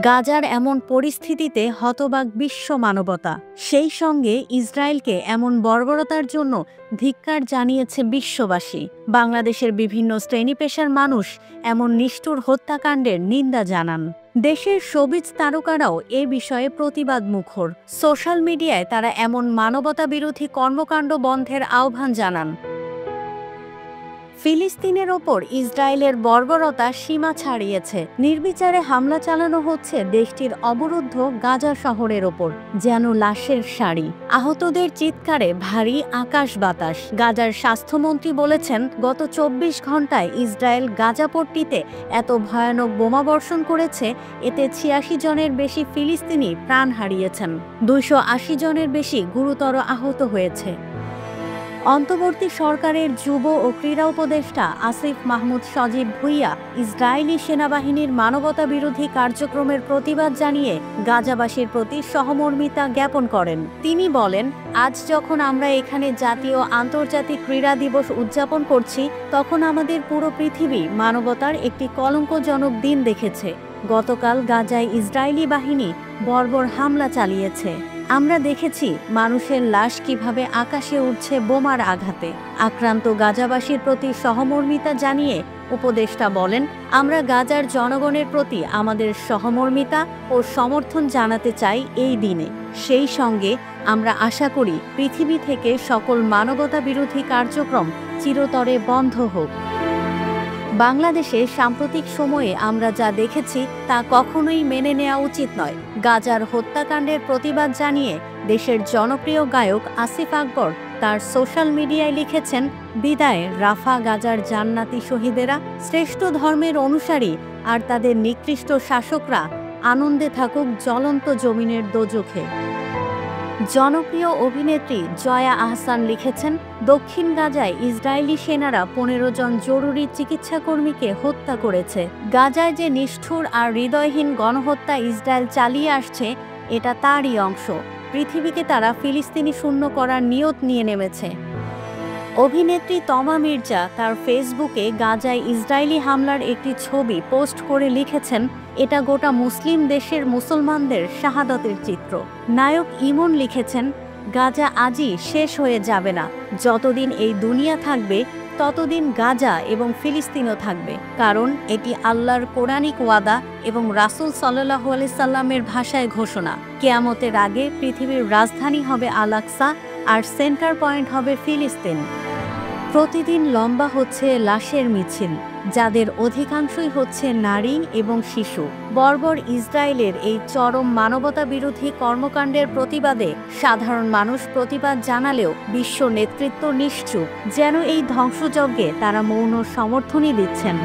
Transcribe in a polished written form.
গাজার এমন পরিস্থিতিতে হতবাক বিশ্ব মানবতা, সেই সঙ্গে ইসরায়েলকে এমন বর্বরতার জন্য ধিক্কার জানিয়েছে বিশ্ববাসী। বাংলাদেশের বিভিন্ন শ্রেণী পেশার মানুষ এমন নিষ্ঠুর হত্যাকাণ্ডের নিন্দা জানান। দেশের শোবিজ তারকারাও এ বিষয়ে প্রতিবাদ মুখর। সোশ্যাল মিডিয়ায় তারা এমন মানবতা বিরোধী কর্মকাণ্ড বন্ধের আহ্বান জানান। ফিলিস্তিনের ওপর ইসরায়েলের বর্বরতা সীমা ছাড়িয়েছে। নির্বিচারে হামলা চালানো হচ্ছে দেশটির অবরুদ্ধ গাজা শহরের ওপর, যেন লাশের সারি। আহতদের চিৎকারে ভারী আকাশ বাতাস। গাজার স্বাস্থ্যমন্ত্রী বলেছেন, গত 24 ঘন্টায় ইসরায়েল গাজাপট্টিতে এত ভয়ানক বোমাবর্ষণ করেছে, এতে 86 জনের বেশি ফিলিস্তিনি প্রাণ হারিয়েছেন, 280 জনের বেশি গুরুতর আহত হয়েছে। অন্তর্বর্তী সরকারের যুব ও ক্রীড়া উপদেষ্টা আসিফ মাহমুদ সজীব ভুইয়া ইসরায়েলি সেনাবাহিনীর মানবতা বিরোধী কার্যক্রমের প্রতিবাদ জানিয়ে গাজাবাসীর প্রতি সহমর্মিতা জ্ঞাপন করেন। তিনি বলেন, আজ যখন আমরা এখানে জাতীয় আন্তর্জাতিক ক্রীড়া দিবস উদযাপন করছি, তখন আমাদের পুরো পৃথিবী মানবতার একটি কলঙ্কজনক দিন দেখেছে। গতকাল গাজায় ইসরায়েলি বাহিনী বর্বর হামলা চালিয়েছে। আমরা দেখেছি মানুষের লাশ কিভাবে আকাশে উঠছে বোমার আঘাতে। আক্রান্ত গাজাবাসীর প্রতি সহমর্মিতা জানিয়ে উপদেষ্টা বলেন, আমরা গাজার জনগণের প্রতি আমাদের সহমর্মিতা ও সমর্থন জানাতে চাই এই দিনে। সেই সঙ্গে আমরা আশা করি পৃথিবী থেকে সকল মানবতা বিরোধী কার্যক্রম চিরতরে বন্ধ হোক। বাংলাদেশে সাম্প্রতিক সময়ে আমরা যা দেখেছি তা কখনোই মেনে নেওয়া উচিত নয়। গাজার হত্যাকাণ্ডের প্রতিবাদ জানিয়ে দেশের জনপ্রিয় গায়ক আসিফ আকবর তার সোশ্যাল মিডিয়ায় লিখেছেন, বিদায় রাফা গাজার জান্নাতি শহীদেরা, শ্রেষ্ঠ ধর্মের অনুসারী আর তাদের নিকৃষ্ট শাসকরা আনন্দে থাকুক জ্বলন্ত জমিনের দোজখে। জনপ্রিয় অভিনেত্রী জয়া আহসান লিখেছেন, দক্ষিণ গাজায় ইসরায়েলি সেনারা 15 জন জরুরি চিকিৎসাকর্মীকে হত্যা করেছে। গাজায় যে নিষ্ঠুর আর হৃদয়হীন গণহত্যা ইসরায়েল চালিয়ে আসছে, এটা তারই অংশ। পৃথিবীকে তারা ফিলিস্তিনি শূন্য করার নিয়ত নিয়ে নেমেছে। অভিনেত্রী তমা মির্জা তার ফেসবুকে গাজায় ইসরায়েলি হামলার একটি ছবি পোস্ট করে লিখেছেন, এটা গোটা মুসলিম দেশের মুসলমানদের শাহাদাতের চিত্র। নায়ক ইমন লিখেছেন, গাজা আজই শেষ হয়ে যাবে না। যতদিন এই দুনিয়া থাকবে ততদিন গাজা এবং ফিলিস্তিনও থাকবে, কারণ এটি আল্লাহর কোরআনিক ওয়াদা এবং রাসূল সাল্লাল্লাহু আলাইহি সাল্লামের ভাষায় ঘোষণা। কিয়ামতের আগে পৃথিবীর রাজধানী হবে আল-আকসা আর সেন্টার পয়েন্ট হবে ফিলিস্তিন। প্রতিদিন লম্বা হচ্ছে লাশের মিছিল, যাদের অধিকাংশই হচ্ছে নারী এবং শিশু। বর্বর ইসরায়েলের এই চরম মানবতা বিরোধী কর্মকাণ্ডের প্রতিবাদে সাধারণ মানুষ প্রতিবাদ জানালেও বিশ্ব নেতৃত্ব নিশ্চুপ, যেন এই ধ্বংসযজ্ঞে তারা মৌন সমর্থনই দিচ্ছেন।